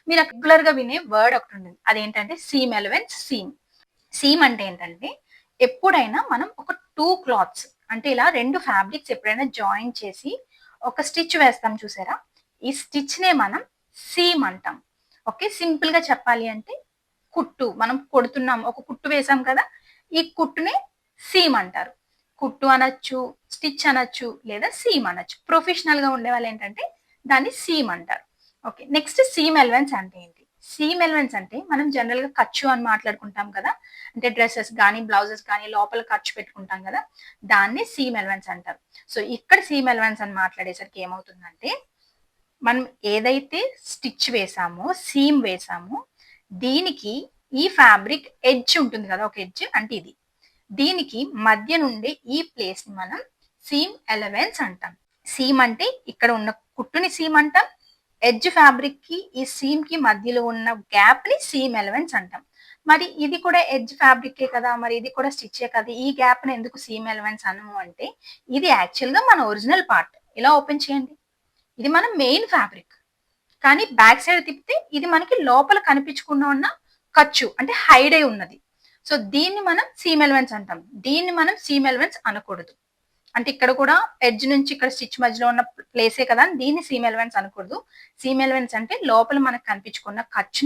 మీరు రెగ్యులర్ గా వినే వర్డ్ ఒకటి ఉంటుంది. అదేంటంటే సీమ్ ఎలిమెంట్స్. సీమ్ అంటే ఏంటంటే ఎప్పుడైనా మనం ఒక టూ క్లాత్స్ అంటే ఇలా రెండు ఫ్యాబ్రిక్స్ ఎప్పుడైనా జాయిన్ చేసి ఒక స్టిచ్ వేస్తాం చూసారా? ఈ స్టిచ్ నే మనం సీమ్ అంటాం. ఓకే, సింపుల్ గా చెప్పాలి అంటే కుట్టు మనం కొడుతున్నాం, ఒక కుట్టు వేసాం కదా, ఈ కుట్టునే సీమ్ అంటారు. కుట్టు అనొచ్చు, స్టిచ్ అనొచ్చు, లేదా సీమ్ అనొచ్చు. ప్రొఫెషనల్ గా ఉండే వాళ్ళు ఏంటంటే దాన్ని సీమ్ అంటారు. ఓకే, నెక్స్ట్ సీమ్ ఎలిమెంట్స్ అంటే ఏంటి? సీమ్ ఎలిమెంట్స్ అంటే మనం జనరల్ గా ఖర్చు అని మాట్లాడుకుంటాం కదా, అంటే డ్రెస్సెస్ కానీ బ్లౌజెస్ కానీ లోపల ఖర్చు పెట్టుకుంటాం కదా, దాన్ని సీమ్ ఎలిమెంట్స్ అంటారు. సో ఇక్కడ సీమ్ ఎలిమెంట్స్ అని మాట్లాడేసరికి ఏమవుతుందంటే మనం ఏదైతే స్టిచ్ వేసామో, సీమ్ వేసామో, దీనికి ఈ ఫ్యాబ్రిక్ ఎడ్జ్ ఉంటుంది కదా, ఒక ఎడ్జ్ అంటే ఇది, దీనికి మధ్య నుండి ఈ ప్లేస్ ని మనం సీమ్ ఎలిమెంట్స్ అంటాం. సీమ్ అంటే ఇక్కడ ఉన్న కుట్టుని సీమ్ అంటాం, ఎడ్జ్ ఫ్యాబ్రిక్ కి ఈ సీమ్ కి మధ్యలో ఉన్న గ్యాప్ ని సీమ్ ఎలిమెంట్స్ అంటాం. మరి ఇది కూడా ఎడ్జ్ ఫ్యాబ్రికే కదా, మరి ఇది కూడా స్టిచ్చే కదా, ఈ గ్యాప్ ని ఎందుకు సీమ్ ఎలిమెంట్స్ అనము అంటే ఇది యాక్చువల్ గా మన ఒరిజినల్ పార్ట్. ఇలా ఓపెన్ చేయండి, ఇది మన మెయిన్ ఫ్యాబ్రిక్. కానీ బ్యాక్ సైడ్ తిప్పితే ఇది మనకి లోపల కనిపించకుండా ఉన్న ఖర్చు అంటే హైడ్ అయి ఉన్నది. సో దీన్ని మనం సీమ్ ఎలిమెంట్స్ అంటాం. దీన్ని మనం సీమ్ ఎలిమెంట్స్ అనకూడదు. అంటే ఇక్కడ కూడా ఎడ్జ్ నుంచి ఇక్కడ స్టిచ్ మధ్యలో ఉన్న ప్లేసే కదా, దీన్ని సీమ్ ఎలిమెంట్స్ అనకూడదు. సీమ్ ఎలిమెంట్స్ అంటే లోపల మనకు కనిపించుకున్న ఖర్చు